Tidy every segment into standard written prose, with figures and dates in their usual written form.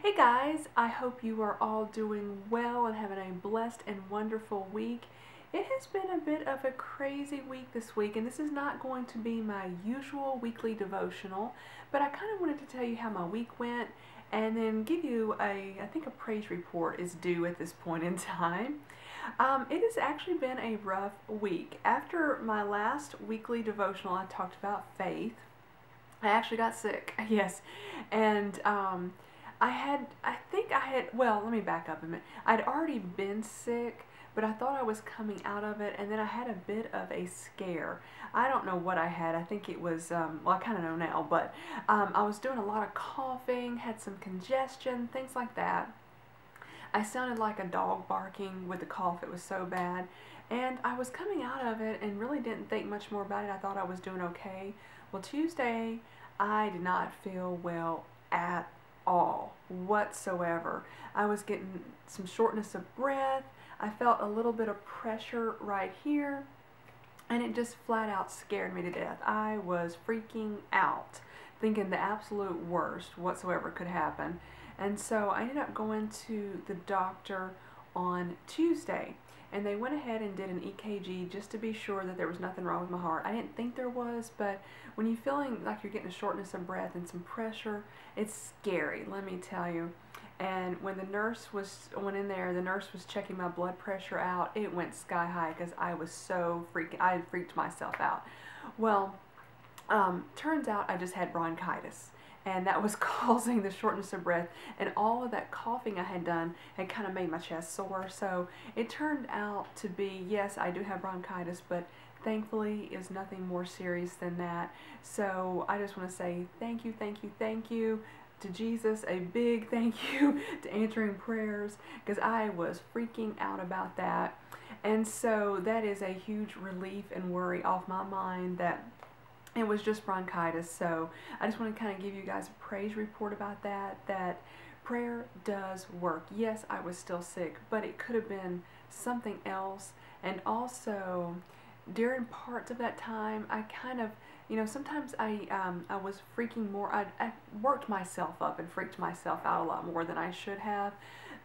Hey guys, I hope you are all doing well and having a blessed and wonderful week. It has been a bit of a crazy week this week, and this is not going to be my usual weekly devotional, but I kind of wanted to tell you how my week went and then give you I think a praise report is due at this point in time. It has actually been a rough week. After my last weekly devotional, I talked about faith. I actually got sick, yes, and well, let me back up a minute. I'd already been sick, but I thought I was coming out of it, and then I had a bit of a scare. I don't know what I had. I think it was, well, I kind of know now, but I was doing a lot of coughing, had some congestion, things like that. I sounded like a dog barking with the cough. It was so bad. And I was coming out of it and really didn't think much more about it. I thought I was doing okay. Well, Tuesday, I did not feel well at all whatsoever. I was getting some shortness of breath. I felt a little bit of pressure right here, and it just flat out scared me to death. I was freaking out, thinking the absolute worst whatsoever could happen. And so I ended up going to the doctor on Tuesday, and they went ahead and did an EKG just to be sure that there was nothing wrong with my heart. I didn't think there was, but when you're feeling like you're getting a shortness of breath and some pressure, it's scary, let me tell you. And when the nurse went in there, the nurse was checking my blood pressure out. It went sky high because I was so I had freaked myself out. Well, turns out I just had bronchitis, and that was causing the shortness of breath, and all of that coughing I had done had kind of made my chest sore. So it turned out to be, yes, I do have bronchitis, but thankfully it was nothing more serious than that. So I just want to say thank you, thank you, thank you to Jesus, a big thank you to answering prayers, because I was freaking out about that. And so that is a huge relief and worry off my mind that it was just bronchitis. So I just want to kind of give you guys a praise report about that prayer does work. Yes, I was still sick, but it could have been something else. And also, during parts of that time, I kind of, sometimes I was freaking more. I worked myself up and freaked myself out a lot more than I should have.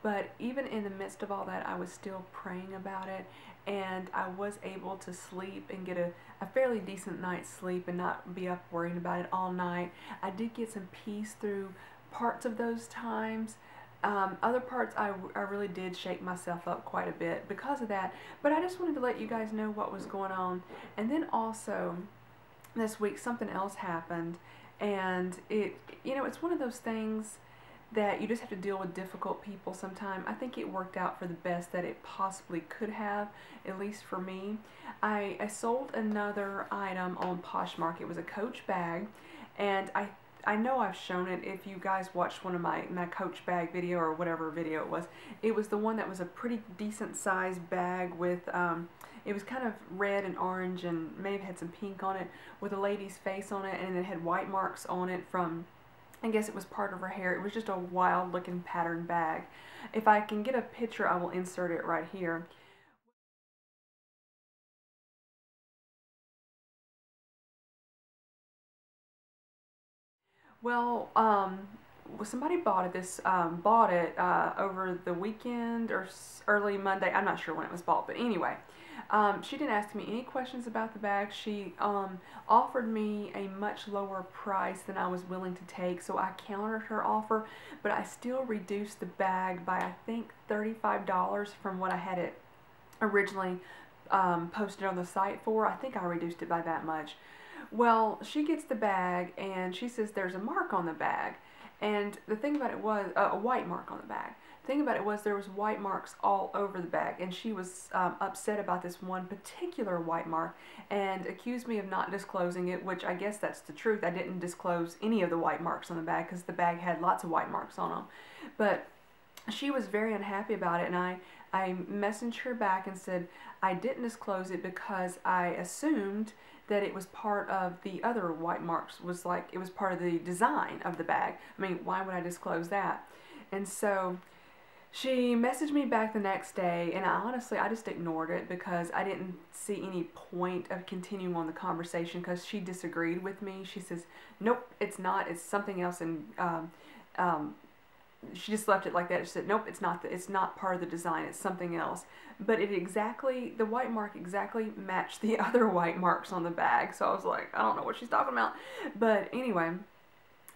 But even in the midst of all that, I was still praying about it, and I was able to sleep and get a fairly decent night's sleep and not be up worrying about it all night. I did get some peace through parts of those times. Other parts I really did shake myself up quite a bit because of that. But I just wanted to let you guys know what was going on. And then also, this week something else happened, and it's one of those things that you just have to deal with difficult people sometime. I think it worked out for the best that it possibly could have, at least for me. I sold another item on Poshmark. It was a Coach bag, and I know I've shown it. If you guys watched one of my Coach bag video or whatever video it was the one that was a pretty decent sized bag with, it was kind of red and orange and maybe had some pink on it with a lady's face on it, and it had white marks on it from, I guess it was part of her hair. It was just a wild looking pattern bag. If I can get a picture, I will insert it right here. Well, somebody bought it over the weekend or early Monday. I'm not sure when it was bought, but anyway, she didn't ask me any questions about the bag. She offered me a much lower price than I was willing to take, so I countered her offer, but I still reduced the bag by, I think, $35 from what I had it originally posted on the site for. I think I reduced it by that much. Well, she gets the bag and she says there's a mark on the bag. And the thing about it was, a white mark on the bag. The thing about it was there was white marks all over the bag, and she was upset about this one particular white mark and accused me of not disclosing it, which I guess that's the truth. I didn't disclose any of the white marks on the bag because the bag had lots of white marks on them. But she was very unhappy about it, and I messaged her back and said I didn't disclose it because I assumed that it was part of the other white marks, was like it was part of the design of the bag. I mean, why would I disclose that? And so she messaged me back the next day, and I just ignored it because I didn't see any point of continuing on the conversation because she disagreed with me. She says, nope, it's not, it's something else, and she just left it like that. She said, nope, it's not part of the design, it's something else. But the white mark exactly matched the other white marks on the bag. So I was like, I don't know what she's talking about. But anyway,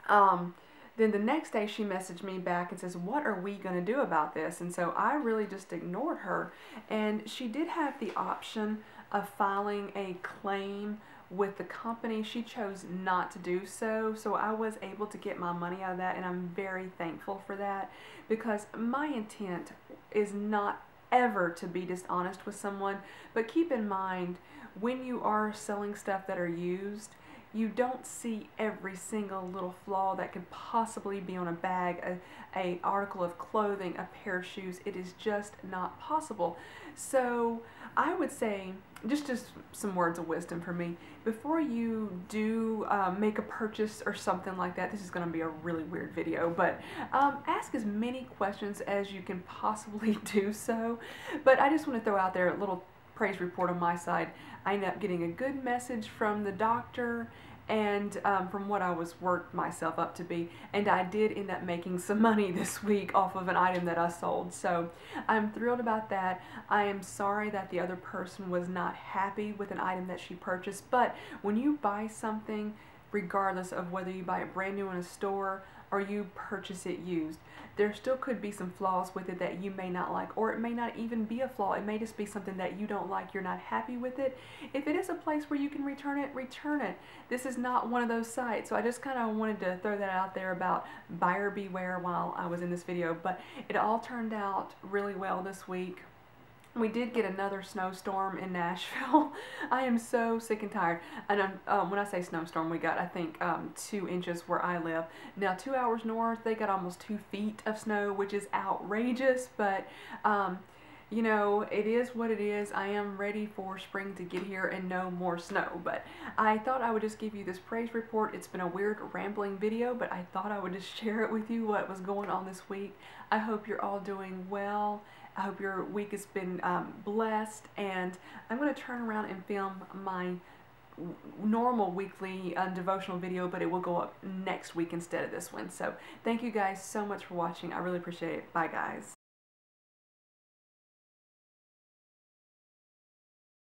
then the next day she messaged me back and says, what are we going to do about this? And so I really just ignored her. And she did have the option of filing a claim with the company. She chose not to do so. So I was able to get my money out of that, and I'm very thankful for that, because my intent is not ever to be dishonest with someone. But keep in mind, when you are selling stuff that are used, you don't see every single little flaw that could possibly be on a bag, a article of clothing, a pair of shoes. It is just not possible. So I would say, just some words of wisdom for me, before you do make a purchase or something like that, this is going to be a really weird video, but ask as many questions as you can possibly do so. But I just want to throw out there a little praise report on my side. I ended up getting a good message from the doctor, and from what I was worked myself up to be, and I did end up making some money this week off of an item that I sold. So I'm thrilled about that. I am sorry that the other person was not happy with an item that she purchased, but when you buy something, regardless of whether you buy it brand new in a store or you purchase it used, there still could be some flaws with it that you may not like, or it may not even be a flaw. It may just be something that you don't like, you're not happy with it. If it is a place where you can return it, return it. This is not one of those sites. So I just kind of wanted to throw that out there about buyer beware while I was in this video. But it all turned out really well this week. We did get another snowstorm in Nashville. I am so sick and tired. And when I say snowstorm, we got, I think, 2 inches where I live. Now, 2 hours north, they got almost 2 feet of snow, which is outrageous. But, you know, it is what it is. I am ready for spring to get here and no more snow. But I thought I would just give you this praise report. It's been a weird rambling video, but I thought I would just share it with you, what was going on this week. I hope you're all doing well. I hope your week has been blessed, and I'm going to turn around and film my normal weekly devotional video, but it will go up next week instead of this one. So thank you guys so much for watching. I really appreciate it. Bye, guys.